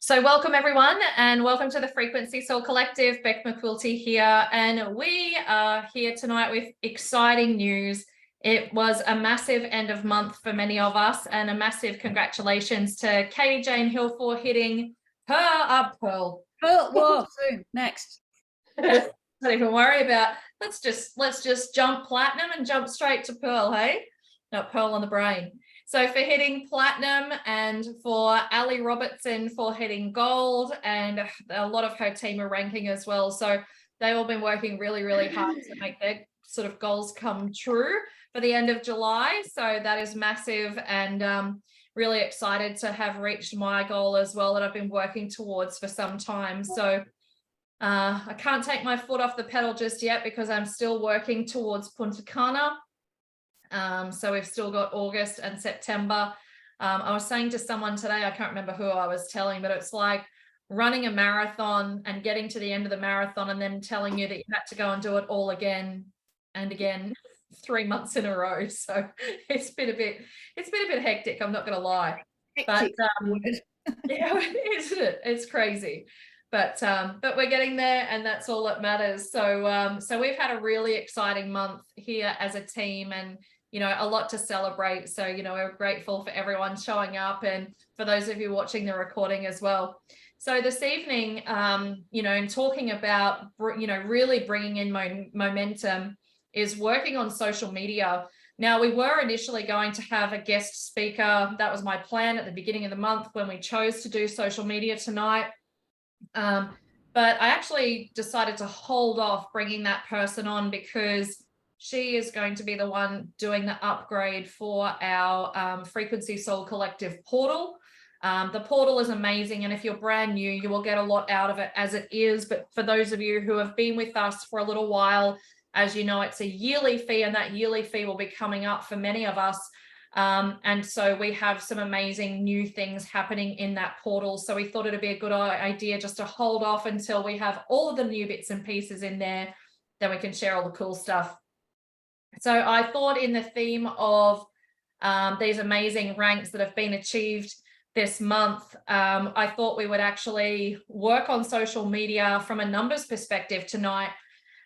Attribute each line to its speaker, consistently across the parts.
Speaker 1: So welcome everyone, and welcome to the Frequency Soul Collective. Bec McQuilty here, and we are here tonight with exciting news. It was a massive end of month for many of us, and a massive congratulations to Katie Jane Hill for hitting Pearl.
Speaker 2: Whoa, soon. Next.
Speaker 1: Don't even worry about. Let's just jump platinum and jump straight to Pearl, hey? Not Pearl on the brain. So for hitting platinum, and for Ali Robertson for hitting gold, and a lot of her team are ranking as well. So they've all been working really, really hard to make their sort of goals come true for the end of July. So that is massive, and really excited to have reached my goal as well that I've been working towards for some time. So I can't take my foot off the pedal just yet because I'm still working towards Punta Cana. So we've still got August and September. I was saying to someone today, I can't remember who I was telling, but it's like running a marathon and getting to the end of the marathon and then telling you that you had to go and do it all again and again 3 months in a row. So it's been a bit hectic, I'm not going to lie.
Speaker 2: Hectic.
Speaker 1: But yeah, isn't it? It's crazy. But we're getting there, and that's all that matters. So we've had a really exciting month here as a team, and a lot to celebrate. So we're grateful for everyone showing up, and for those of you watching the recording as well. So this evening, in talking about really bringing in momentum, is working on social media. Now, we were initially going to have a guest speaker. That was my plan at the beginning of the month when we chose to do social media tonight. But I actually decided to hold off bringing that person on because she is going to be the one doing the upgrade for our Frequency Soul Collective portal. The portal is amazing, and if you're brand new, you will get a lot out of it as it is. But for those of you who have been with us for a little while, as you know, it's a yearly fee, and that yearly fee will be coming up for many of us. And so we have some amazing new things happening in that portal. So we thought it'd be a good idea just to hold off until we have all of the new bits and pieces in there, then we can share all the cool stuff. So I thought, in the theme of these amazing ranks that have been achieved this month, I thought we would actually work on social media from a numbers perspective tonight.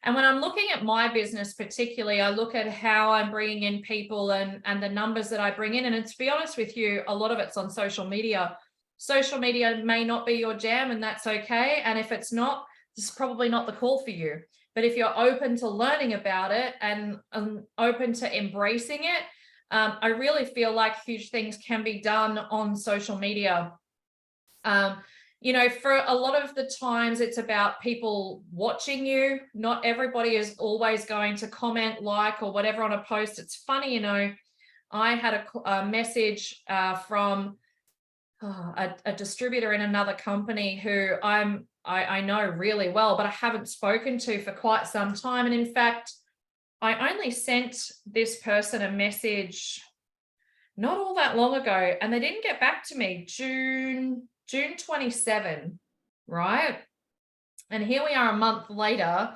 Speaker 1: And when I'm looking at my business particularly, I look at how I'm bringing in people and the numbers that I bring in. And to be honest with you, a lot of it's on social media. Social media may not be your jam, and that's okay. And if it's not, it's probably not the call for you. But if you're open to learning about it and open to embracing it, I really feel like huge things can be done on social media. For a lot of the times it's about people watching you. Not everybody is always going to comment, like, or whatever on a post. It's funny, I had a message from a distributor in another company who I know really well, but I haven't spoken to for quite some time. And in fact, I only sent this person a message not all that long ago, and they didn't get back to me. June 27, right? And here we are a month later,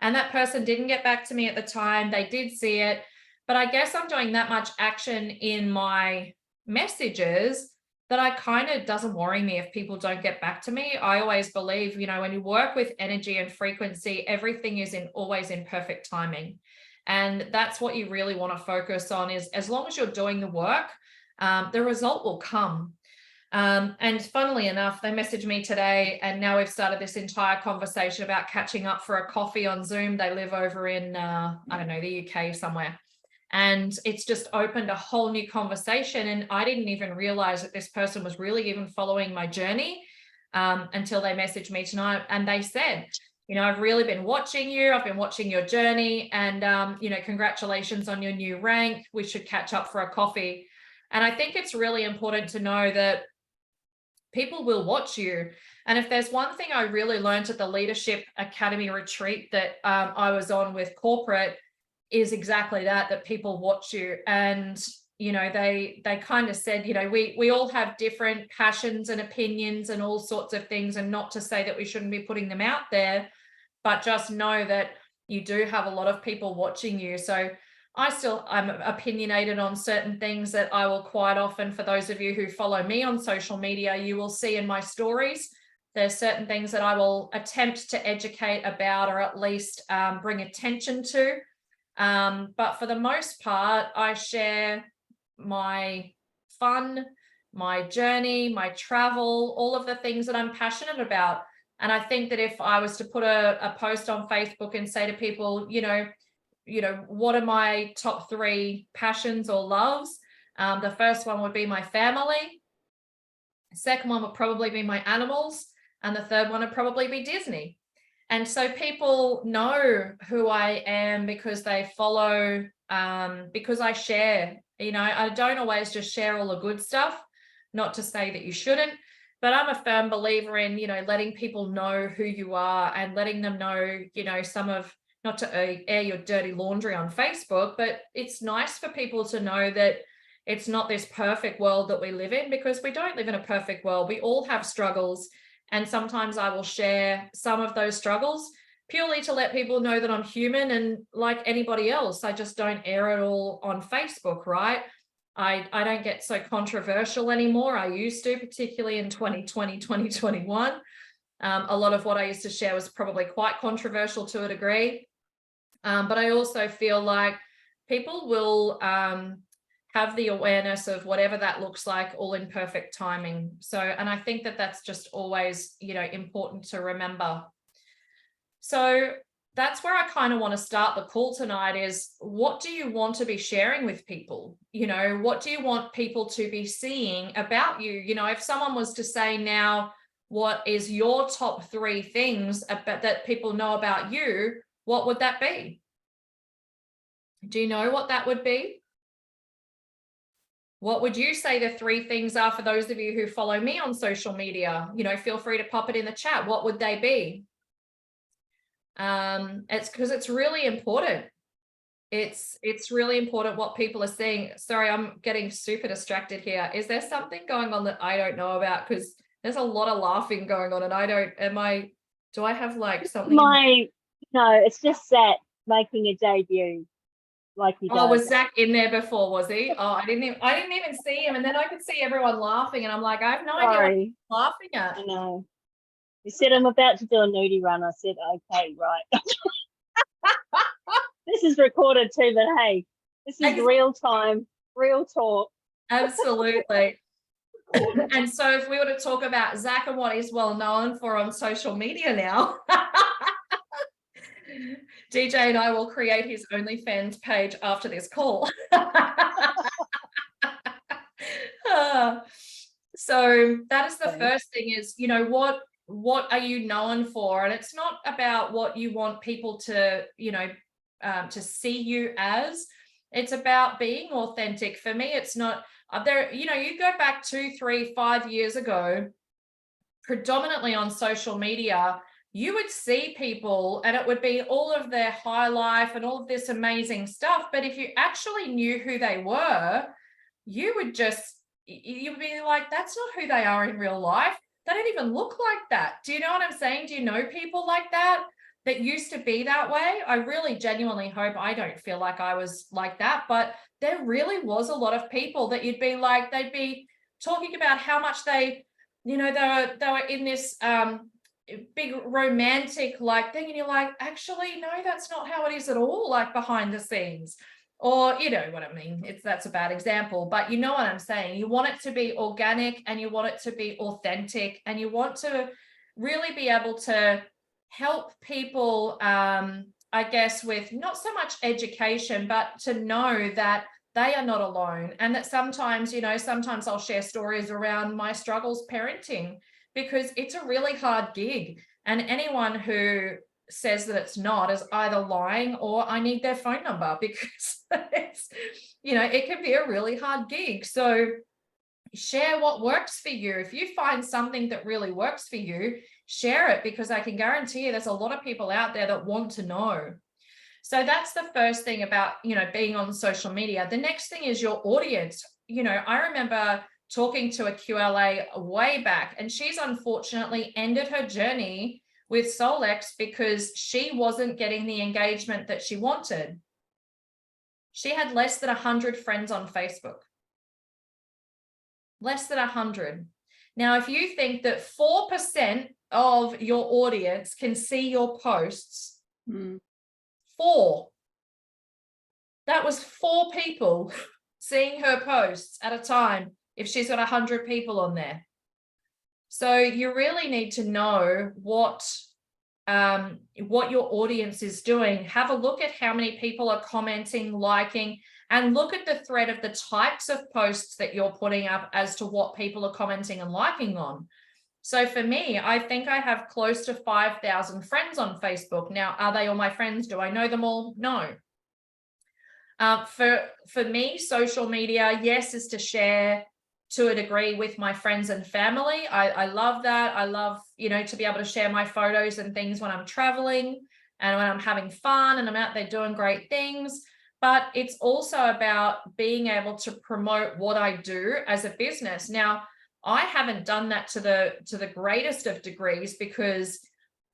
Speaker 1: and that person didn't get back to me at the time. They did see it, but I guess I'm doing that much action in my messages that I kind of doesn't worry me if people don't get back to me. I always believe, when you work with energy and frequency, everything is always in perfect timing. And that's what you really want to focus on, is as long as you're doing the work, the result will come. And funnily enough, they messaged me today, and now we've started this entire conversation about catching up for a coffee on Zoom. They live over in, the UK somewhere. And it's just opened a whole new conversation. And I didn't even realize that this person was really even following my journey until they messaged me tonight. And they said, I've really been watching you. I've been watching your journey, and, congratulations on your new rank. We should catch up for a coffee. And I think it's really important to know that people will watch you. And if there's one thing I really learned at the Leadership Academy retreat that I was on with corporate, is exactly that people watch you. And, they kind of said, we all have different passions and opinions and all sorts of things, and not to say that we shouldn't be putting them out there, but just know that you do have a lot of people watching you. So I'm opinionated on certain things that I will quite often, for those of you who follow me on social media, you will see in my stories, there's certain things that I will attempt to educate about, or at least bring attention to. But for the most part, I share my fun, my journey, my travel, all of the things that I'm passionate about. And I think that if I was to put a post on Facebook and say to people, what are my top 3 passions or loves? The first one would be my family. The second one would probably be my animals. And the third one would probably be Disney. And so people know who I am because they follow, because I share. I don't always just share all the good stuff, not to say that you shouldn't, but I'm a firm believer in, letting people know who you are and letting them know, some of, not to air your dirty laundry on Facebook, but it's nice for people to know that it's not this perfect world that we live in, because we don't live in a perfect world. We all have struggles. And sometimes I will share some of those struggles purely to let people know that I'm human, and like anybody else, I just don't air it all on Facebook, right? I don't get so controversial anymore. I used to, particularly in 2020, 2021. A lot of what I used to share was probably quite controversial to a degree. But I also feel like people will have the awareness of whatever that looks like, all in perfect timing. So, and I think that that's just always, important to remember. So that's where I kind of want to start the call tonight is, what do you want to be sharing with people? What do you want people to be seeing about you? If someone was to say now, what is your top 3 things about that people know about you? What would that be? Do you know what that would be? What would you say the 3 things are for those of you who follow me on social media? Feel free to pop it in the chat. What would they be? It's because it's really important. It's really important what people are seeing. Sorry, I'm getting super distracted here. Is there something going on that I don't know about? Because there's a lot of laughing going on, and do I have like something?
Speaker 3: No, it's just Zach making a debut. Like he does.
Speaker 1: Oh, was Zach in there before? Was he? Oh, I didn't even see him, and then I could see everyone laughing, and I'm like, I have no idea what he's laughing at.
Speaker 3: I know. He said, I'm about to do a nudie run. I said, okay, right. This is recorded too, but hey, this is real time, real talk.
Speaker 1: Absolutely. And so if we were to talk about Zach and what he's well known for on social media now, DJ and I will create his OnlyFans page after this call. So that is the first thing is, what are you known for? And it's not about what you want people to, to see you as. It's about being authentic. For me, it's not there. You go back 2, 3, 5 years ago, predominantly on social media, you would see people and it would be all of their high life and all of this amazing stuff. But if you actually knew who they were, you'd be like, that's not who they are in real life. They don't even look like that. Do you know what I'm saying? Do you know people like that used to be that way? I really genuinely hope I don't feel like I was like that, but there really was a lot of people that you'd be like, they'd be talking about how much they were in this big romantic like thing, and you're like, actually, no, that's not how it is at all, like behind the scenes. Or you know what I mean, that's a bad example, but you know what I'm saying. You want it to be organic, and you want it to be authentic, and you want to really be able to help people, I guess, with not so much education, but to know that they are not alone. And that sometimes I'll share stories around my struggles parenting, because it's a really hard gig. And anyone who says that it's not is either lying or I need their phone number, because it's, it can be a really hard gig. So share what works for you. If you find something that really works for you, share it, because I can guarantee you there's a lot of people out there that want to know. So that's the first thing about, being on social media. The next thing is your audience. I remember talking to a QLA way back, and she's unfortunately ended her journey with SoulX because she wasn't getting the engagement that she wanted. She had less than 100 friends on Facebook. Less than 100. Now, if you think that 4% of your audience can see your posts, 4, that was 4 people seeing her posts at a time if she's got 100 people on there. So you really need to know what your audience is doing. Have a look at how many people are commenting, liking, and look at the thread of the types of posts that you're putting up as to what people are commenting and liking on. So for me, I think I have close to 5,000 friends on Facebook. Now, are they all my friends? Do I know them all? No. For me, social media, yes, is to share to a degree with my friends and family. I love that. I love, to be able to share my photos and things when I'm traveling and when I'm having fun and I'm out there doing great things. But it's also about being able to promote what I do as a business. Now, I haven't done that to the greatest of degrees because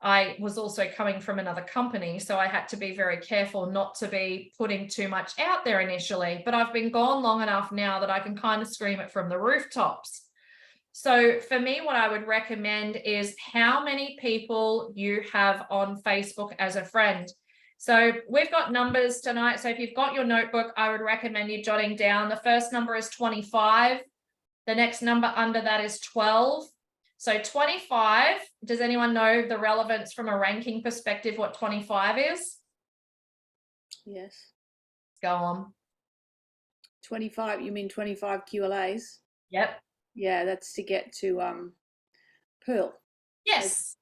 Speaker 1: I was also coming from another company. So I had to be very careful not to be putting too much out there initially, but I've been gone long enough now that I can kind of scream it from the rooftops. So for me, what I would recommend is how many people you have on Facebook as a friend. So we've got numbers tonight. So if you've got your notebook, I would recommend you jotting down. The first number is 25. The next number under that is 12. So 25, does anyone know the relevance from a ranking perspective, what 25 is?
Speaker 2: Yes.
Speaker 1: Go on.
Speaker 2: 25, you mean 25 QLAs?
Speaker 1: Yep.
Speaker 2: Yeah, that's to get to Pearl.
Speaker 1: Yes.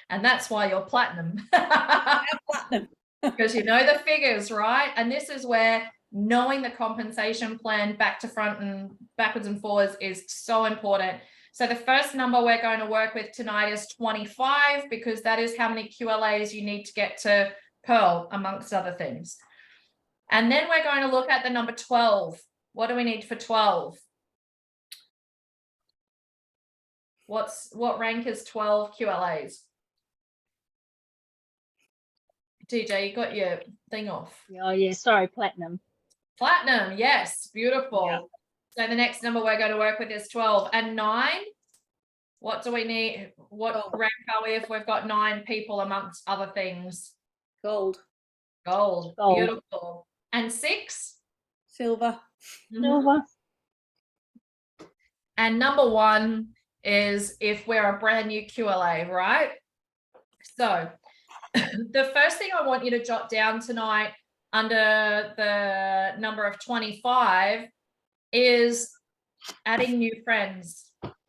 Speaker 1: And that's why you're platinum.
Speaker 2: Platinum.
Speaker 1: Because you know the figures, right? And this is where knowing the compensation plan back to front and backwards and forwards is so important. So the first number we're going to work with tonight is 25, because that is how many QLAs you need to get to Pearl, amongst other things. And then we're going to look at the number 12. What do we need for 12? What rank is 12 QLAs? DJ, you got your thing off.
Speaker 3: Oh yeah, sorry, platinum.
Speaker 1: Platinum, yes, beautiful.
Speaker 3: Yeah.
Speaker 1: So the next number we're going to work with is 12. And 9, what do we need? What rank are we if we've got 9 people amongst other things?
Speaker 2: Gold.
Speaker 1: Gold, beautiful. And 6?
Speaker 2: Silver.
Speaker 3: Silver.
Speaker 1: And number 1 is if we're a brand new QLA, right? So the first thing I want you to jot down tonight under the number of 25 is adding new friends,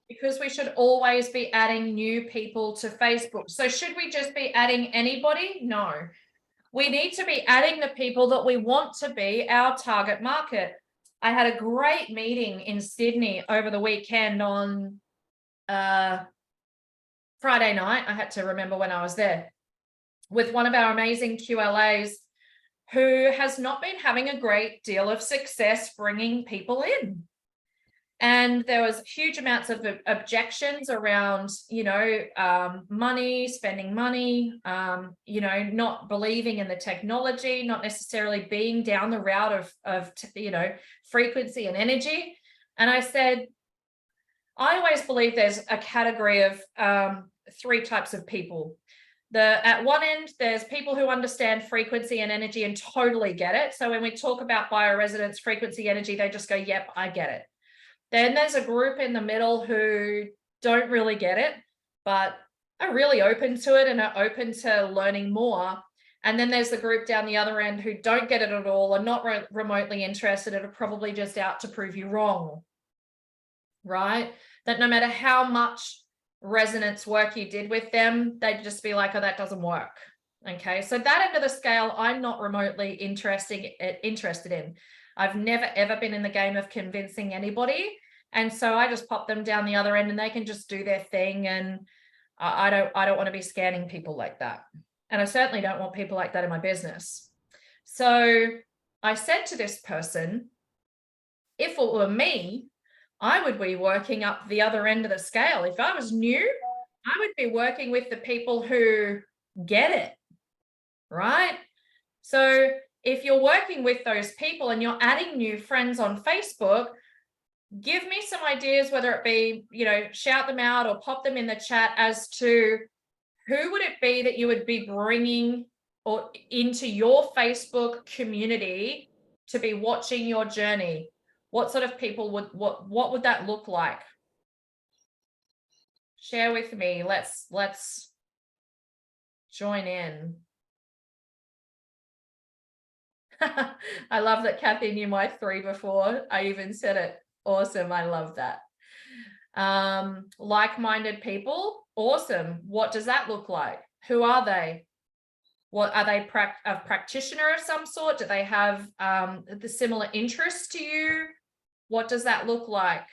Speaker 1: because we should always be adding new people to Facebook. So should we just be adding anybody? No. We need to be adding the people that we want to be our target market. I had a great meeting in Sydney over the weekend on Friday night. I had to remember when I was there, with one of our amazing QLAs who has not been having a great deal of success bringing people in. And there was huge amounts of objections around, money, spending money, not believing in the technology, not necessarily being down the route of frequency and energy. And I said, I always believe there's a category of 3 types of people. At one end, there's people who understand frequency and energy and totally get it. So when we talk about bioresonance, frequency, energy, they just go, yep, I get it. Then there's a group in the middle who don't really get it, but are really open to it and are open to learning more. And then there's the group down the other end who don't get it at all, are not remotely interested, and are probably just out to prove you wrong, right? That no matter how much resonance work you did with them, they'd just be like, oh, that doesn't work. Okay, so that end of the scale, I'm not remotely interested in. I've never ever been in the game of convincing anybody, and so I just pop them down the other end and they can just do their thing. And I don't want to be scanning people like that, and I certainly don't want people like that in my business. So I said to this person, if it were me, I would be working up the other end of the scale. If I was new, I would be working with the people who get it, right? So if you're working with those people and you're adding new friends on Facebook, give me some ideas, whether it be, shout them out or pop them in the chat as to who would it be that you would be bringing or into your Facebook community to be watching your journey. What sort of people what would that look like? Share with me. Let's join in. I love that Kathy knew my 3 before I even said it. Awesome. I love that. Like-minded people. Awesome. What does that look like? Who are they? What are they? A practitioner of some sort? Do they have the similar interests to you? What does that look like?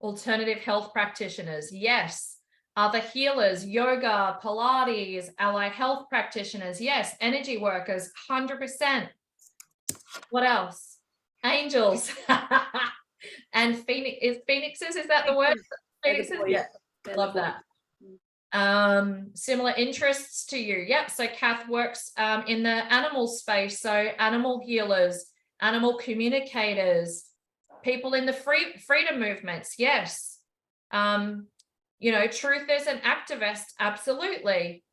Speaker 1: Alternative health practitioners. Yes. Other healers, yoga, Pilates, allied health practitioners. Yes. Energy workers, 100%. What else? Angels. And phoenixes, is that the word? Phoenixes, yeah. Love that. Similar interests to you. Yep. So Kath works in the animal space. So animal healers, animal communicators, people in the freedom movements. Yes. Truthers and activists. Absolutely.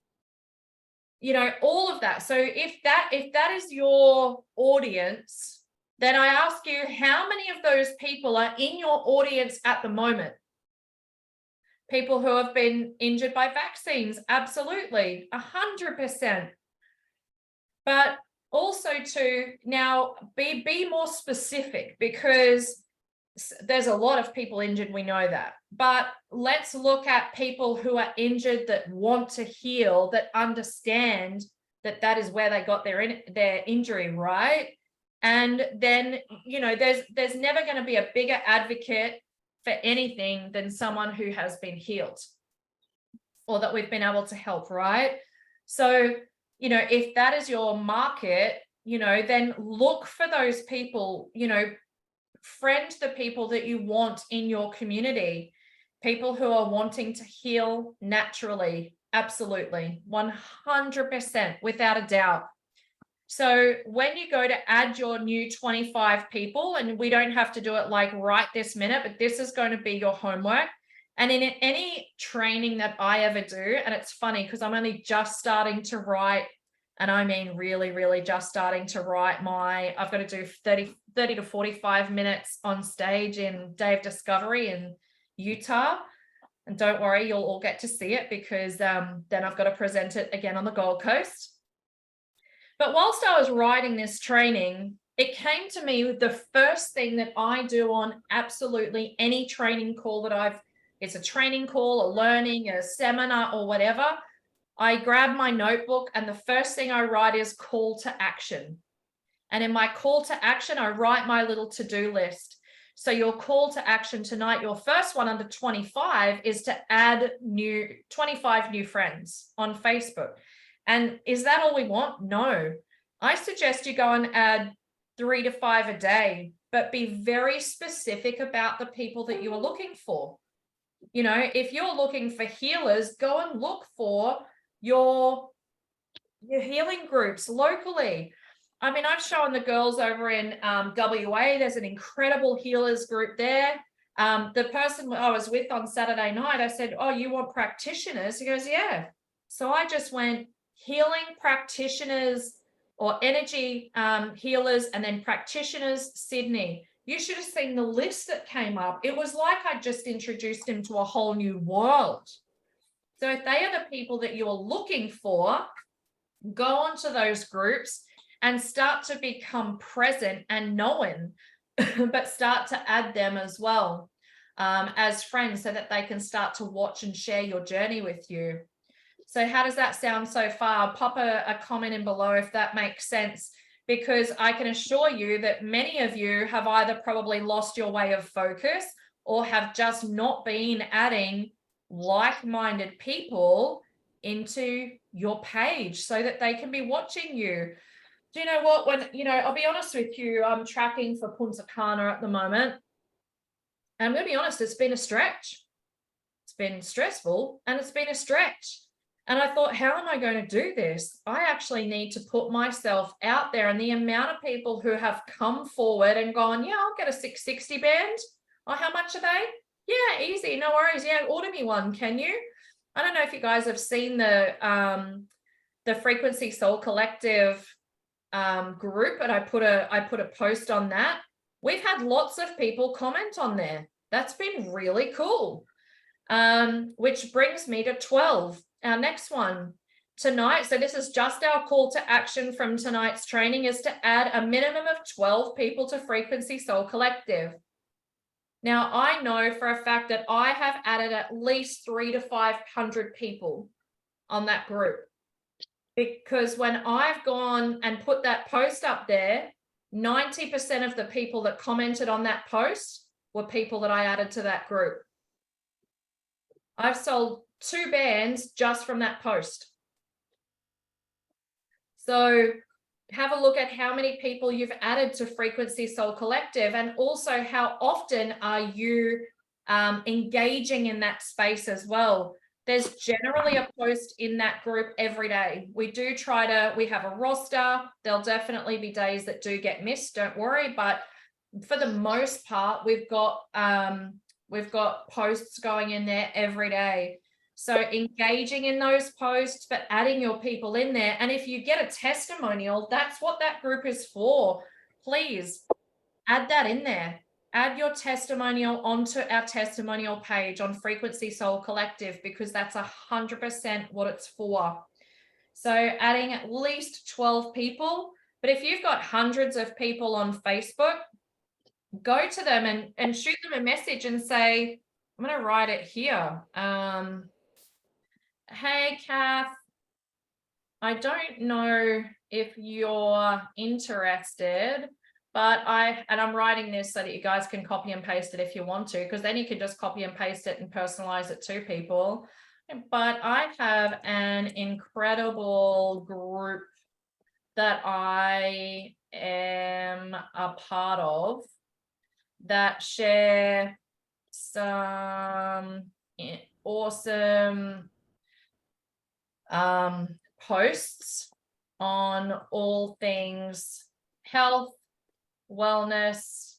Speaker 1: All of that. So if that is your audience, then I ask you, how many of those people are in your audience at the moment? People who have been injured by vaccines, absolutely, 100%. But also to now be more specific, because there's a lot of people injured, we know that. But let's look at people who are injured that want to heal, that understand that is where they got their injury, right? And then, there's never going to be a bigger advocate for anything than someone who has been healed or that we've been able to help, right? So, if that is your market, then look for those people, friend the people that you want in your community, people who are wanting to heal naturally. Absolutely, 100%, without a doubt. So when you go to add your new 25 people, and we don't have to do it like right this minute, but this is going to be your homework. And in any training that I ever do, and it's funny because I'm only just starting to write, and I mean really, really just starting to write I've got to do 30 to 45 minutes on stage in Day of Discovery in Utah. And don't worry, you'll all get to see it, because then I've got to present it again on the Gold Coast. But whilst I was writing this training, it came to me with the first thing that I do on absolutely any training call it's a training call, a learning, a seminar, or whatever. I grab my notebook, and the first thing I write is call to action. And in my call to action, I write my little to-do list. So your call to action tonight, your first one under 25, is to add 25 new friends on Facebook. And is that all we want? No. I suggest you go and add 3 to 5 a day, but be very specific about the people that you are looking for. If you're looking for healers, go and look for your healing groups locally. I mean, I've shown the girls over in WA, there's an incredible healers group there. The person I was with on Saturday night, I said, "Oh, you want practitioners?" He goes, "Yeah." So I just went healing practitioners or energy healers, and then practitioners, Sydney. You should have seen the list that came up. It was like I just introduced him to a whole new world. So if they are the people that you are looking for, go onto those groups and start to become present and known, but start to add them as well as friends, so that they can start to watch and share your journey with you. So how does that sound so far? Pop a comment in below if that makes sense, because I can assure you that many of you have either probably lost your way of focus or have just not been adding like-minded people into your page so that they can be watching you. Do you know what? I'll be honest with you, I'm tracking for Punta Cana at the moment. And I'm going to be honest, it's been a stretch. it's been stressful and it's been a stretch. And I thought, how am I going to do this? I actually need to put myself out there. And the amount of people who have come forward and gone, yeah, I'll get a 660 band. Oh, how much are they? Yeah, easy, no worries. Yeah, order me one, can you? I don't know if you guys have seen the Frequency Soul Collective group, but I put a post on that. We've had lots of people comment on there. That's been really cool. Which brings me to 12. Our next one tonight. So this is just our call to action from tonight's training, is to add a minimum of 12 people to Frequency Soul Collective. Now, I know for a fact that I have added at least 300 to 500 people on that group, because when I've gone and put that post up there, 90% of the people that commented on that post were people that I added to that group. I've sold 2 bands just from that post. So have a look at how many people you've added to Frequency Soul Collective, and also how often are you engaging in that space as well. There's generally a post in that group every day. We have a roster. There'll definitely be days that do get missed, don't worry, but for the most part, we've got posts going in there every day. So engaging in those posts, but adding your people in there. And if you get a testimonial, that's what that group is for. Please add that in there. Add your testimonial onto our testimonial page on Frequency Soul Collective, because that's 100% what it's for. So adding at least 12 people. But if you've got hundreds of people on Facebook, go to them and shoot them a message and say, I'm going to write it here. Hey, Kath, I don't know if you're interested, but I'm writing this so that you guys can copy and paste it if you want to, because then you can just copy and paste it and personalize it to people. But I have an incredible group that I am a part of that share some awesome posts on all things health, wellness,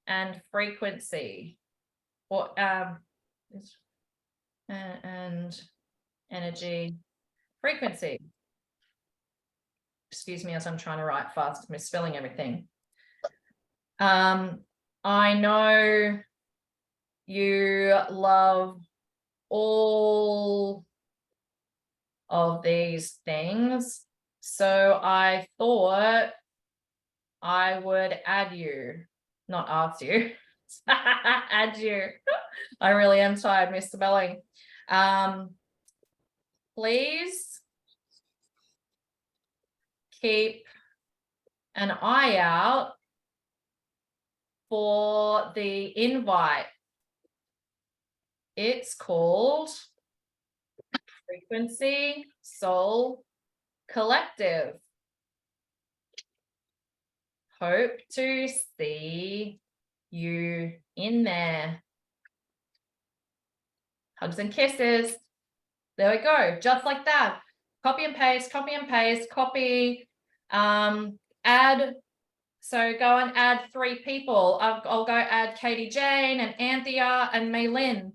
Speaker 1: and frequency, and energy frequency. Excuse me as I'm trying to write fast, misspelling everything. I know you love all of these things, so I thought I would add you, not ask you, add you. I really am tired, Mr. Belling. Please keep an eye out for the invite. It's called Frequency Soul Collective. Hope to see you in there. Hugs and kisses. There we go. Just like that. Copy and paste, copy and paste, copy, add. So go and add 3 people. I'll go add Katie Jane and Anthea and Maylin.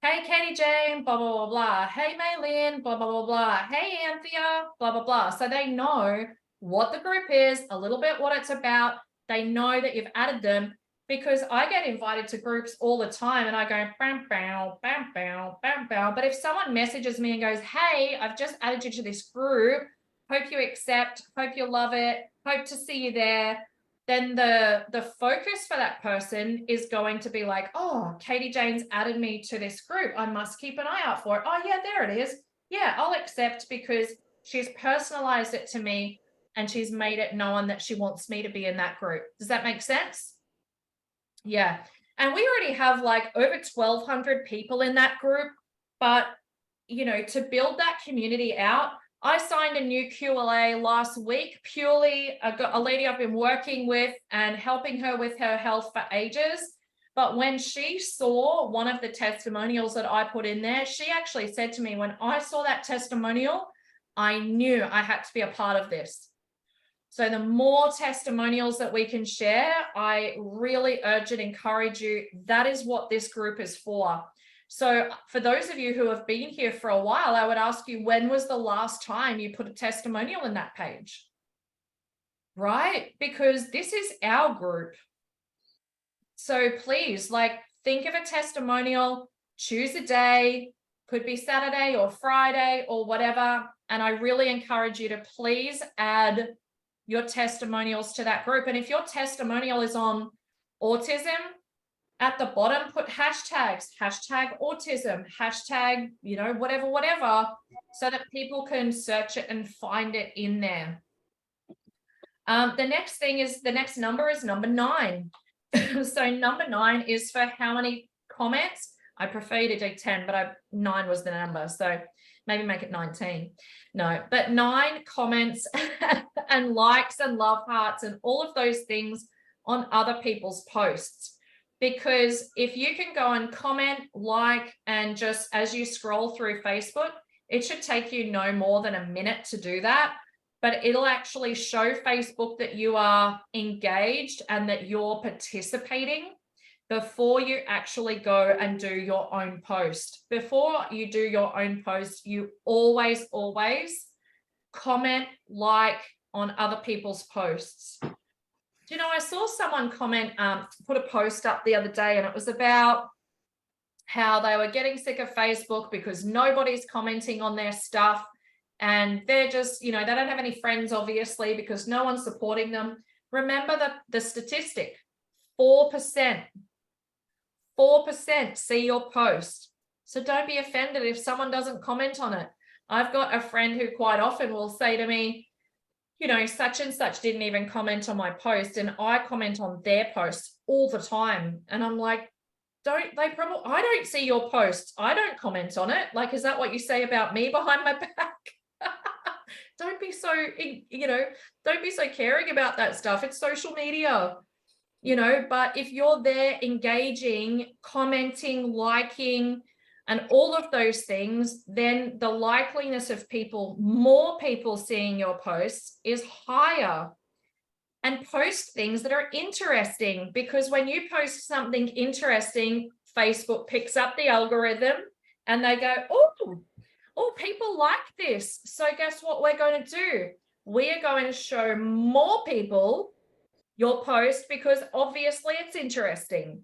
Speaker 1: Hey, Katie Jane, blah, blah, blah, blah. Hey, Maylin, blah, blah, blah, blah. Hey, Anthea, blah, blah, blah. So they know what the group is, a little bit what it's about. They know that you've added them, because I get invited to groups all the time and I go, bam, bow, bam, bow, bam, bow. But if someone messages me and goes, hey, I've just added you to this group, hope you accept, hope you love it, hope to see you there, then the focus for that person is going to be like, oh, Katie Jane's added me to this group. I must keep an eye out for it. Oh, yeah, there it is. Yeah, I'll accept, because she's personalized it to me and she's made it known that she wants me to be in that group. Does that make sense? Yeah. And we already have like over 1,200 people in that group. But, you know, to build that community out, I signed a new QLA last week, purely a lady I've been working with and helping her with her health for ages. But when she saw one of the testimonials that I put in there, she actually said to me, when I saw that testimonial, I knew I had to be a part of this. So the more testimonials that we can share, I really urge and encourage you. That is what this group is for. So for those of you who have been here for a while, I would ask you, when was the last time you put a testimonial in that page? Right? Because this is our group. So please, like, think of a testimonial, choose a day, could be Saturday or Friday or whatever. And I really encourage you to please add your testimonials to that group. And if your testimonial is on autism, at the bottom, put hashtags, hashtag autism, hashtag, whatever, so that people can search it and find it in there. The next number is number 9. So number 9 is for how many comments. I prefer you to do 10, but 9 was the number. So maybe make it 19. No, but 9 comments and likes and love hearts and all of those things on other people's posts. Because if you can go and comment, like, and just as you scroll through Facebook, it should take you no more than a minute to do that. But it'll actually show Facebook that you are engaged and that you're participating before you actually go and do your own post. Before you do your own post, you always comment, like on other people's posts. You know, I saw someone put a post up the other day, and it was about how they were getting sick of Facebook because nobody's commenting on their stuff. And they're just, they don't have any friends, obviously, because no one's supporting them. Remember the statistic, 4% see your post. So don't be offended if someone doesn't comment on it. I've got a friend who quite often will say to me, such and such didn't even comment on my post, and I comment on their posts all the time. And I'm like, I don't see your posts. I don't comment on it. Like, is that what you say about me behind my back? Don't be so, don't be so caring about that stuff. It's social media, but if you're there engaging, commenting, liking, and all of those things, then the likeliness of more people seeing your posts is higher. And post things that are interesting, because when you post something interesting, Facebook picks up the algorithm and they go, oh, people like this. So guess what we're going to do? We are going to show more people your post because obviously it's interesting.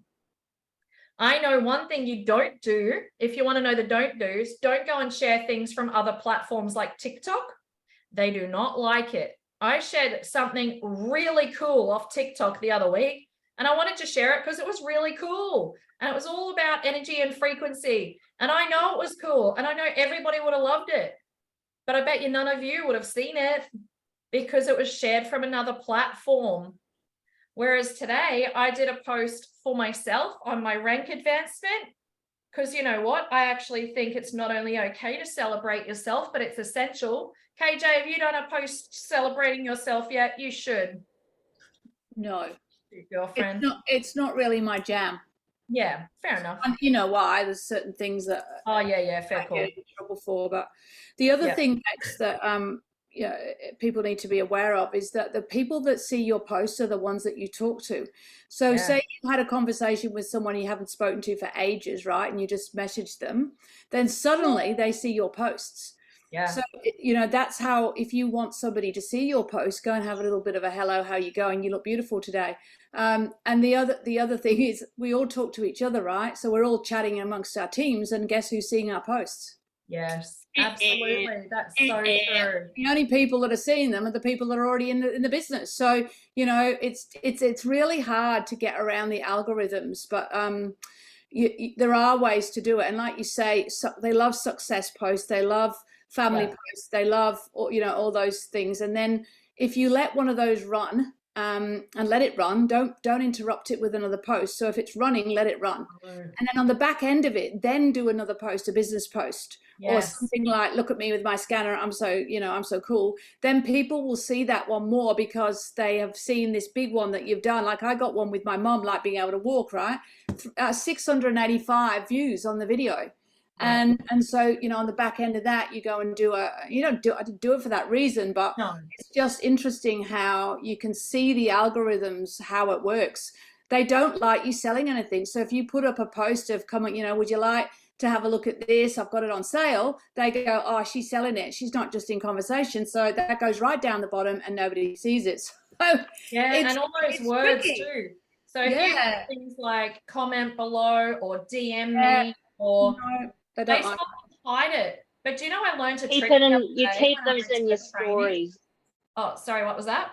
Speaker 1: I know one thing you don't do, if you want to know the don't do's, don't go and share things from other platforms like TikTok. They do not like it. I shared something really cool off TikTok the other week, and I wanted to share it because it was really cool. And it was all about energy and frequency. And I know it was cool, and I know everybody would have loved it. But I bet you none of you would have seen it because it was shared from another platform. Whereas today I did a post for myself on my rank advancement, because you know what? I actually think it's not only okay to celebrate yourself, but it's essential. KJ, have you done a post celebrating yourself yet? You should.
Speaker 2: No.
Speaker 1: Girlfriend.
Speaker 2: It's not really my jam.
Speaker 1: Yeah, fair enough.
Speaker 2: And you know why? There's certain things that
Speaker 1: fair call.
Speaker 2: I get in trouble for. But the other thing, Max, that people need to be aware of is that the people that see your posts are the ones that you talk to. So say you had a conversation with someone you haven't spoken to for ages, right? And you just messaged them, then suddenly they see your posts.
Speaker 1: Yeah.
Speaker 2: So, that's how, if you want somebody to see your post, go and have a little bit of a hello, how you going? You look beautiful today. And the other thing is we all talk to each other, right? So we're all chatting amongst our teams, and guess who's seeing our posts?
Speaker 1: Yes, absolutely. That's so true.
Speaker 2: The only people that are seeing them are the people that are already in the business. So, it's really hard to get around the algorithms, but there are ways to do it. And like you say, they love success posts. They love family posts. They love, all those things. And then if you let one of those run, and let it run. Don't interrupt it with another post. So if it's running, let it run. And then on the back end of it, then do another post, a business post, or
Speaker 1: Yes.
Speaker 2: something like, look at me with my scanner. I'm so cool. Then people will see that one more because they have seen this big one that you've done. Like I got one with my mum, like being able to walk, right? 685 views on the video.
Speaker 1: Yeah.
Speaker 2: And so, on the back end of that, you go and I didn't do it for that reason, but
Speaker 1: No.
Speaker 2: it's just interesting how you can see the algorithms, how it works. They don't like you selling anything. So if you put up a post of would you like to have a look at this? I've got it on sale. They go, oh, she's selling it. She's not just in conversation. So that goes right down the bottom and nobody sees it. So
Speaker 1: Yeah, and all those words
Speaker 2: tricky.
Speaker 1: too. So if you have things like comment below or DM me or
Speaker 2: no, they don't
Speaker 1: Facebook
Speaker 2: like
Speaker 1: hide it. But do you know I learned a
Speaker 3: Keep
Speaker 1: trick
Speaker 3: it
Speaker 1: the
Speaker 3: in,
Speaker 1: other
Speaker 3: you
Speaker 1: day
Speaker 3: keep
Speaker 1: when I
Speaker 3: those
Speaker 1: went
Speaker 3: in
Speaker 1: to
Speaker 3: your
Speaker 1: the training?
Speaker 3: stories.
Speaker 1: Oh, sorry, what was that?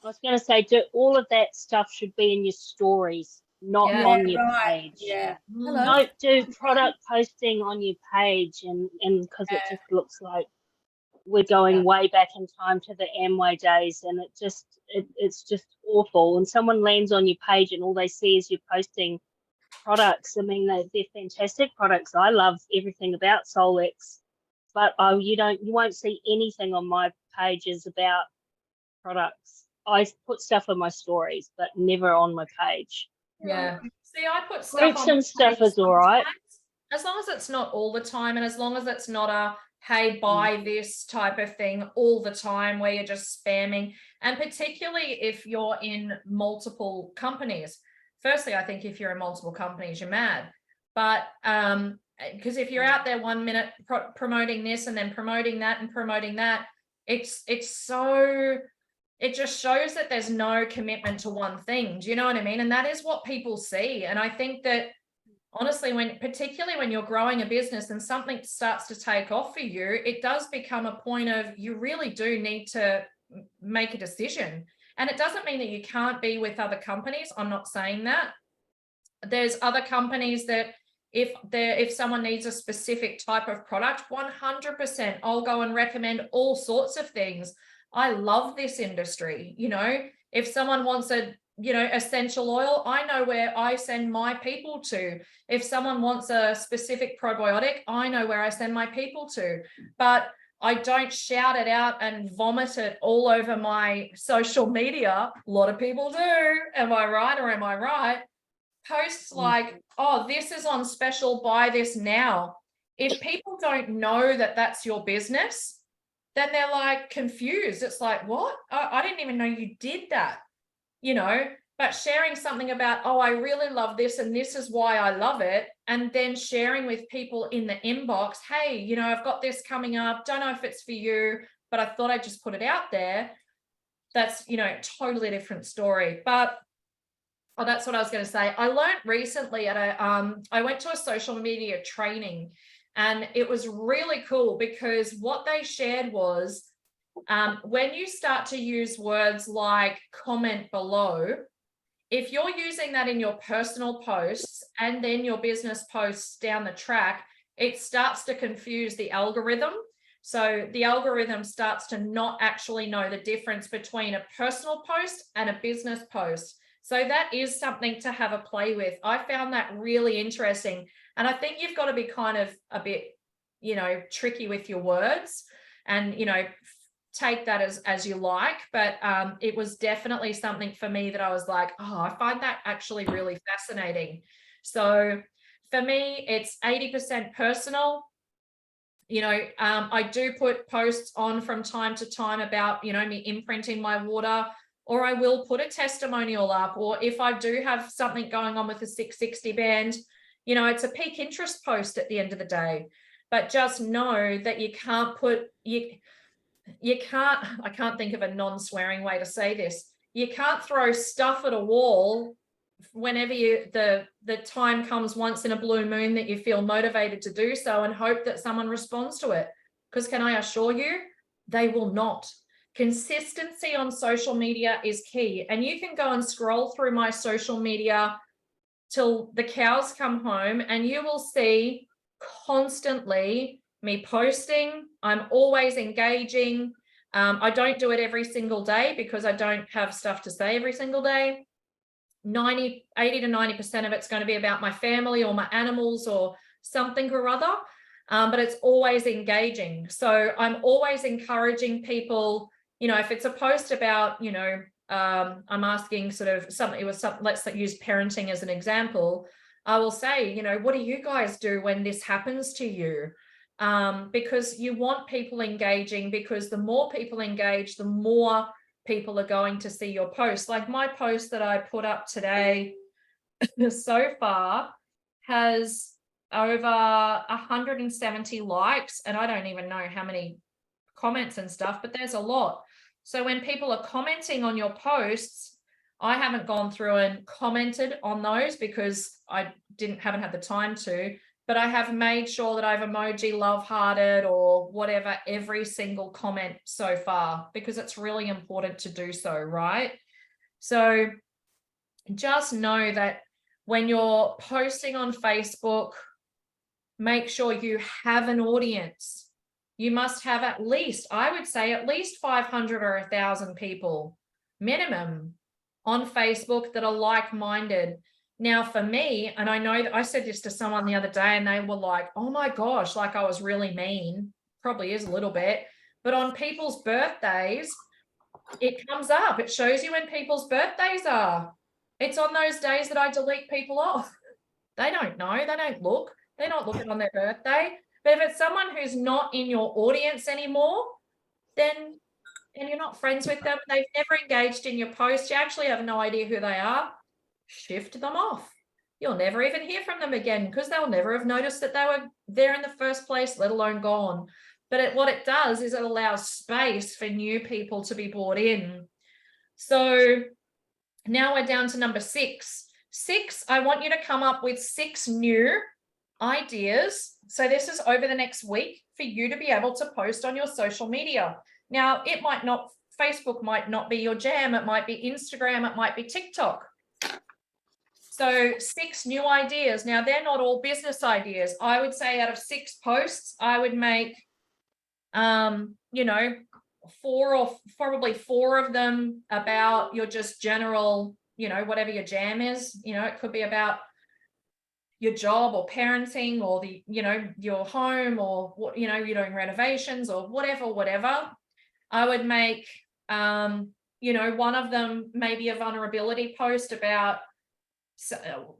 Speaker 3: I was going to say, all of that stuff should be in your stories, not
Speaker 1: Yeah.
Speaker 3: on your
Speaker 2: right.
Speaker 3: page.
Speaker 2: Yeah.
Speaker 1: Mm.
Speaker 2: Hello.
Speaker 3: Don't do product posting on your page, and because it just looks like we're going way back in time to the Amway days, and it's just awful. And someone lands on your page and all they see is you posting products. I mean, they're fantastic products. I love everything about Solex, but you won't see anything on my pages about products. I put stuff on my stories, but never on my page.
Speaker 1: Yeah. See, I put stuff
Speaker 3: Groups
Speaker 1: on
Speaker 3: and stuff
Speaker 1: page
Speaker 3: is all right.
Speaker 1: sometimes, as long as it's not all the time, and as long as it's not a hey, buy this type of thing all the time where you're just spamming. And particularly if you're in multiple companies. Firstly, I think if you're in multiple companies, you're mad. But because if you're out there 1 minute promoting this and then promoting that and promoting that, it just shows that there's no commitment to one thing. Do you know what I mean? And that is what people see. And I think that honestly, particularly when you're growing a business and something starts to take off for you, it does become a point of you really do need to make a decision. And it doesn't mean that you can't be with other companies. I'm not saying that. There's other companies that if someone needs a specific type of product, 100%, I'll go and recommend all sorts of things. I love this industry. If someone wants a essential oil, I know where I send my people to. If someone wants a specific probiotic, I know where I send my people to. But I don't shout it out and vomit it all over my social media. A lot of people do. Am I right or am I right? Posts like, oh, this is on special, buy this now. If people don't know that that's your business, then they're like confused. It's like, what? I didn't even know you did that. But sharing something about, oh, I really love this and this is why I love it. And then sharing with people in the inbox, hey, I've got this coming up. Don't know if it's for you, but I thought I'd just put it out there. That's, totally different story. But that's what I was going to say. I learned recently I went to a social media training, and it was really cool because what they shared was, when you start to use words like comment below, if you're using that in your personal posts and then your business posts down the track, it starts to confuse the algorithm. So the algorithm starts to not actually know the difference between a personal post and a business post. So that is something to have a play with. I found that really interesting. And I think you've got to be kind of a bit, tricky with your words and, take that as you like. But it was definitely something for me that I was like, oh, I find that actually really fascinating. So for me, it's 80% personal. I do put posts on from time to time about, me imprinting my water, or I will put a testimonial up, or if I do have something going on with the 660 band, it's a peak interest post at the end of the day. But just know that you can't I can't think of a non-swearing way to say this. You can't throw stuff at a wall whenever the time comes once in a blue moon that you feel motivated to do so and hope that someone responds to it. Because can I assure you, they will not. Consistency on social media is key. And you can go and scroll through my social media till the cows come home and you will see constantly me posting. I'm always engaging. I don't do it every single day because I don't have stuff to say every single day. 80 to 90% of it's going to be about my family or my animals or something or other. But it's always engaging. So I'm always encouraging people, you know, if it's a post about, you know, I'm asking sort of something, it was something, let's use parenting as an example. I will say, you know, what do you guys do when this happens to you? Because you want people engaging, because the more people engage, the more people are going to see your post. Like my post that I put up today so far has over 170 likes, and I don't even know how many comments and stuff, but there's a lot. So when people are commenting on your posts, I haven't gone through and commented on those because I haven't had the time to, but I have made sure that I've emoji love hearted or whatever every single comment so far, because it's really important to do so, right? So just know that when you're posting on Facebook, make sure you have an audience. You must have at least, I would say, at least 500 or 1,000 people minimum on Facebook that are like-minded. Now for me, and I know that I said this to someone the other day and they were like, oh my gosh, like I was really mean. Probably is a little bit, but on people's birthdays, it comes up. It shows you when people's birthdays are. It's on those days that I delete people off. They don't know, they don't look, they're not looking on their birthday. But if it's someone who's not in your audience anymore, then and you're not friends with them, they've never engaged in your post, you actually have no idea who they are, shift them off. You'll never even hear from them again because they'll never have noticed that they were there in the first place, let alone gone. But what it does is it allows space for new people to be brought in. So now we're down to number 6. 6, I want you to come up with 6 new ideas. So this is over the next week for you to be able to post on your social media. Now, it might not, Facebook might not be your jam. It might be Instagram. It might be TikTok. So 6 new ideas. Now, they're not all business ideas. I would say out of 6 posts, I would make, you know, 4 or probably 4 of them about your just general, you know, whatever your jam is. You know, it could be about your job or parenting or the, you know, your home or what, you know, you're doing renovations or whatever. I would make, you know, one of them maybe a vulnerability post about,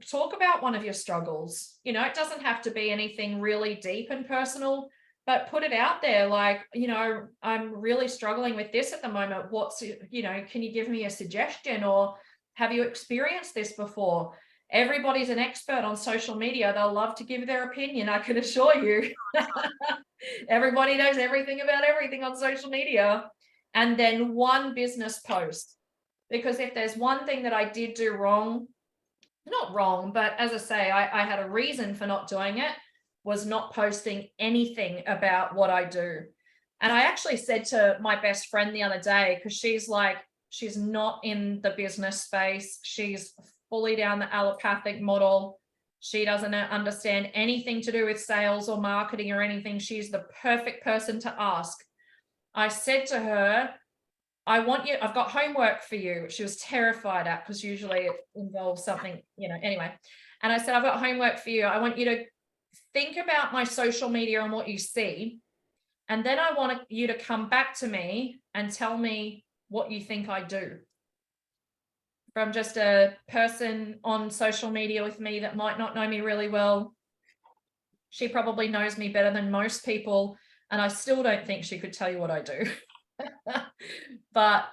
Speaker 1: talk about one of your struggles. You know, it doesn't have to be anything really deep and personal, but put it out there. Like, you know, I'm really struggling with this at the moment. What's, you know, can you give me a suggestion, or have you experienced this before? Everybody's an expert on social media. They'll love to give their opinion, I can assure you. Everybody knows everything about everything on social media. And then one business post. Because if there's one thing that I did do wrong, not wrong, but as I say, I had a reason for not doing it, was not posting anything about what I do. And I actually said to my best friend the other day, because she's like, she's not in the business space. She's fully down the allopathic model. She doesn't understand anything to do with sales or marketing or anything. She's the perfect person to ask. I said to her, I've got homework for you. She was terrified at, because usually it involves something, you know, anyway. And I said, I've got homework for you. I want you to think about my social media and what you see. And then I want you to come back to me and tell me what you think I do. From just a person on social media with me that might not know me really well. She probably knows me better than most people, and I still don't think she could tell you what I do. But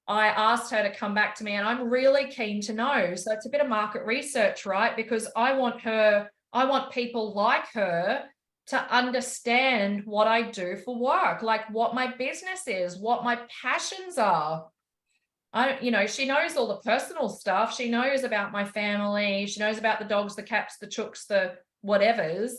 Speaker 1: I asked her to come back to me, and I'm really keen to know. So it's a bit of market research, right? Because I want people like her to understand what I do for work, like what my business is, what my passions are. You know, she knows all the personal stuff. She knows about my family. She knows about the dogs, the cats, the chooks, the whatevers.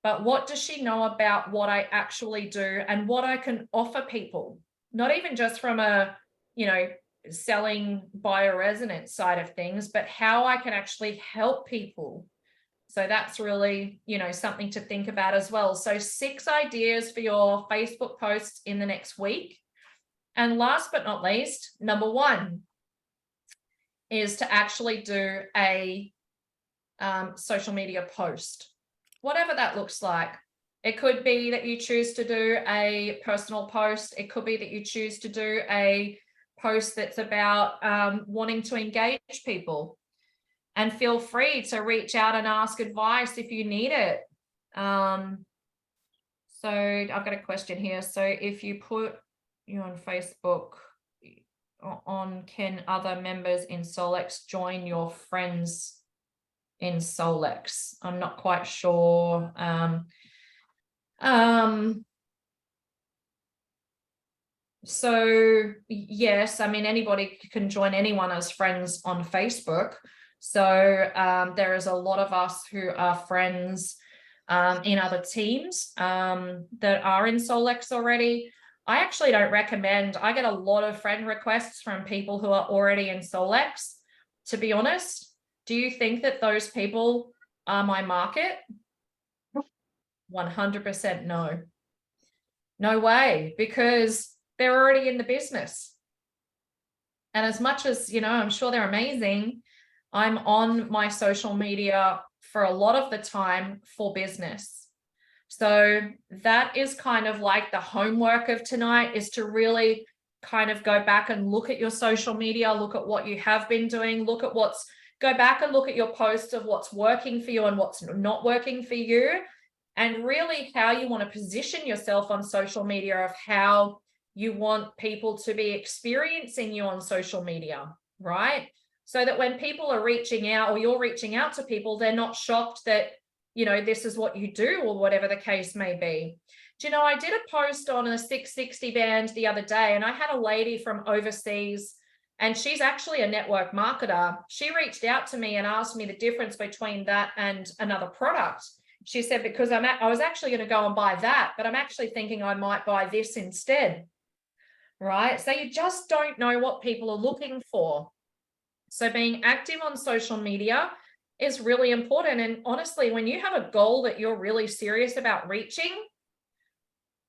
Speaker 1: But what does she know about what I actually do and what I can offer people? Not even just from a, you know, selling bioresonance side of things, but how I can actually help people. So that's really, something to think about as well. So 6 ideas for your Facebook posts in the next week. And last but not least, number 1 is to actually do a social media post, whatever that looks like. It could be that you choose to do a personal post. It could be that you choose to do a post that's about wanting to engage people. And feel free to reach out and ask advice if you need it. So I've got a question here. So if you put you on Facebook on, can other members in Solex join your friends in Solex? I'm not quite sure. So yes, I mean, anybody can join anyone as friends on Facebook. So there is a lot of us who are friends in other teams that are in Solex already. I actually don't recommend, I get a lot of friend requests from people who are already in Solex. To be honest, do you think that those people are my market? 100% no. No way, because they're already in the business. And as much as, I'm sure they're amazing, I'm on my social media for a lot of the time for business. So that is kind of like the homework of tonight, is to really kind of go back and look at your social media, look at what you have been doing, go back and look at your posts of what's working for you and what's not working for you, and really how you want to position yourself on social media, of how you want people to be experiencing you on social media, right? So that when people are reaching out, or you're reaching out to people, they're not shocked that, this is what you do, or whatever the case may be. Do you know, I did a post on a 660 band the other day, and I had a lady from overseas, and she's actually a network marketer. She reached out to me and asked me the difference between that and another product. She said, because I was actually going to go and buy that, but I'm actually thinking I might buy this instead, right? So you just don't know what people are looking for. So being active on social media is really important. And honestly, when you have a goal that you're really serious about reaching,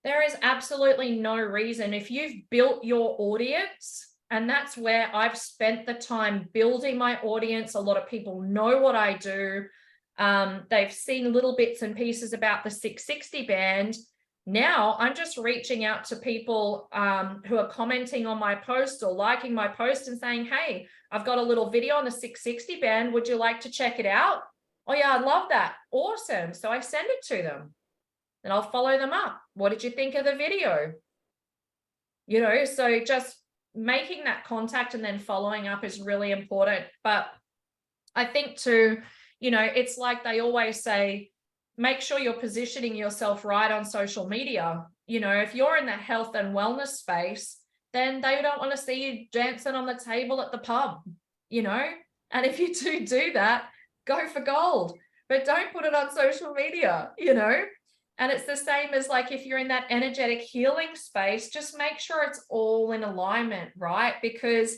Speaker 1: there is absolutely no reason, if you've built your audience, and that's where I've spent the time building my audience. A lot of people know what I do. They've seen little bits and pieces about the 660 band. Now I'm just reaching out to people who are commenting on my post or liking my post and saying, hey, I've got a little video on the 660 band. Would you like to check it out? Oh yeah, I love that. Awesome. So I send it to them and I'll follow them up. What did you think of the video? So just making that contact and then following up is really important. But I think too, it's like they always say, make sure you're positioning yourself right on social media. If you're in the health and wellness space, then they don't want to see you dancing on the table at the pub, and if you do that, go for gold, but don't put it on social media, And it's the same as like, if you're in that energetic healing space, just make sure it's all in alignment, right? Because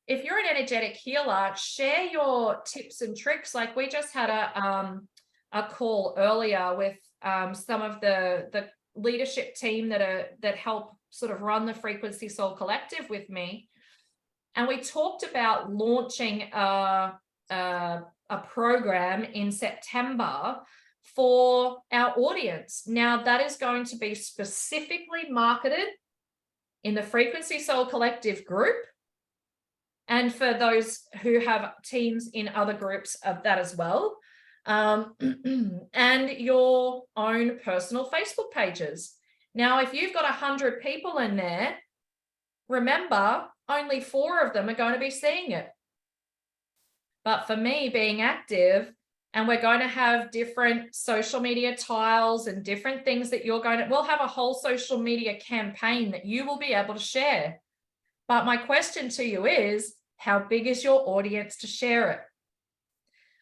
Speaker 1: if you're an energetic healer, share your tips and tricks. Like we just had a call earlier with some of the leadership team that help sort of run the Frequency Soul Collective with me. And we talked about launching a program in September for our audience. Now that is going to be specifically marketed in the Frequency Soul Collective group, and for those who have teams in other groups of that as well, and your own personal Facebook pages. Now, if you've got 100 people in there, remember, only 4 of them are going to be seeing it. But for me, being active, and we're going to have different social media tiles and different things that we'll have a whole social media campaign that you will be able to share. But my question to you is, how big is your audience to share it?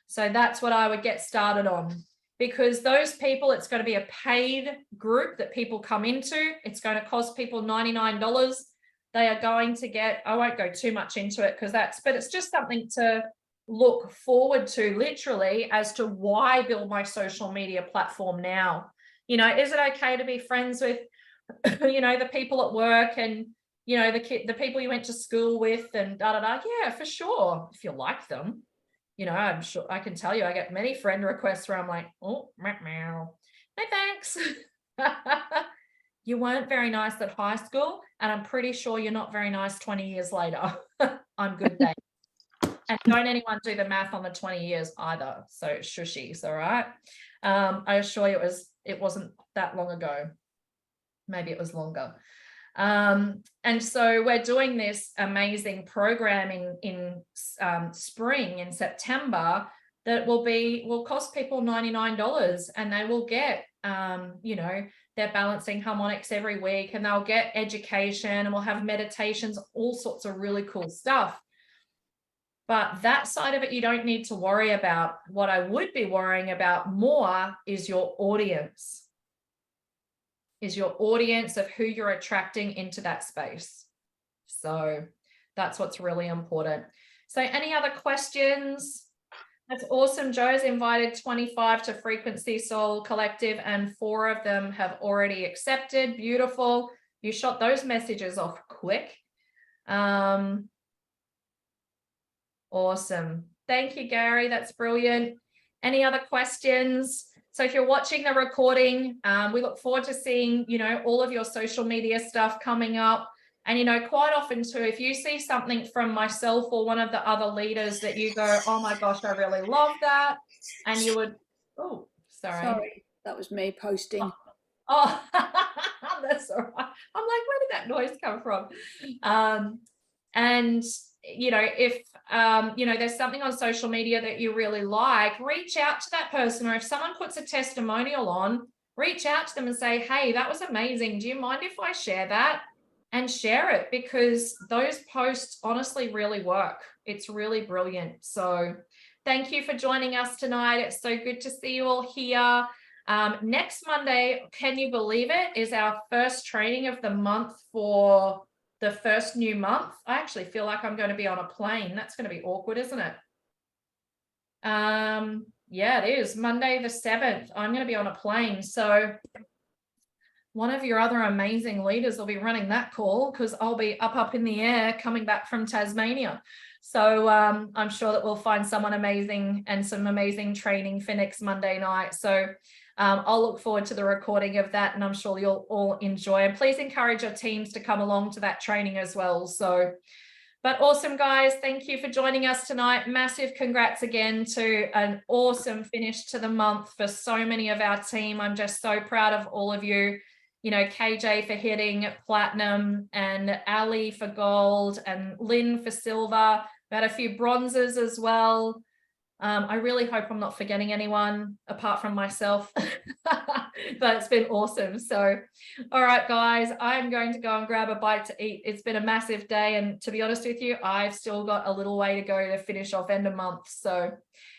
Speaker 1: So that's what I would get started on, because those people, it's going to be a paid group that people come into. It's going to cost people $99. They are going to get, I won't go too much into it but it's just something to look forward to literally as to why build my social media platform now. You know, is it okay to be friends with, you know, the people at work and, you know, the people you went to school with and da da da? Yeah, for sure. If you like them, you know, I'm sure I can tell you, I get many friend requests where I'm like, oh, meow, no thanks. You weren't very nice at high school, and I'm pretty sure you're not very nice 20 years later. I'm good, thanks. And don't anyone do the math on the 20 years either. So shushies, all right? I assure you it wasn't that long ago. Maybe it was longer. And so we're doing this amazing program in spring, in September, that will cost people $99, and they will get, you know, they're balancing harmonics every week, and they'll get education, and we'll have meditations, all sorts of really cool stuff. But that side of it, you don't need to worry about. What I would be worrying about more is your audience. Is your audience of who you're attracting into that space. So that's what's really important. So any other questions? That's awesome. Joe's invited 25 to Frequency Soul Collective, and 4 of them have already accepted. Beautiful. You shot those messages off quick. Awesome. Thank you, Gary. That's brilliant. Any other questions? So if you're watching the recording, we look forward to seeing, you know, all of your social media stuff coming up. And, you know, quite often too, if you see something from myself or one of the other leaders that you go, oh my gosh, I really love that. And you would, oh, sorry.
Speaker 2: That was me posting.
Speaker 1: Oh, that's all right. I'm like, where did that noise come from? And you know, if you know, there's something on social media that you really like, reach out to that person. Or if someone puts a testimonial on, reach out to them and say, hey, that was amazing. Do you mind if I share that? And share it, because those posts honestly really work. It's really brilliant. So thank you for joining us tonight. It's so good to see you all here. Next Monday, can you believe it, is our first training of the month for the first new month. I actually feel like I'm going to be on a plane. That's going to be awkward, isn't it? Yeah, it is. Monday the 7th. I'm going to be on a plane. So one of your other amazing leaders will be running that call, because I'll be up in the air coming back from Tasmania. So I'm sure that we'll find someone amazing and some amazing training for next Monday night. So I'll look forward to the recording of that, and I'm sure you'll all enjoy. And please encourage your teams to come along to that training as well. So, but awesome, guys. Thank you for joining us tonight. Massive congrats again to an awesome finish to the month for so many of our team. I'm just so proud of all of you. You know, KJ for hitting platinum, and Ali for gold, and Lynn for silver. We had a few bronzes as well. I really hope I'm not forgetting anyone apart from myself, but it's been awesome. So, all right, guys, I'm going to go and grab a bite to eat. It's been a massive day. And to be honest with you, I've still got a little way to go to finish off end of month. So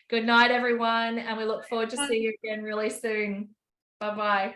Speaker 1: good night, everyone. And we look forward to seeing you again really soon. Bye-bye.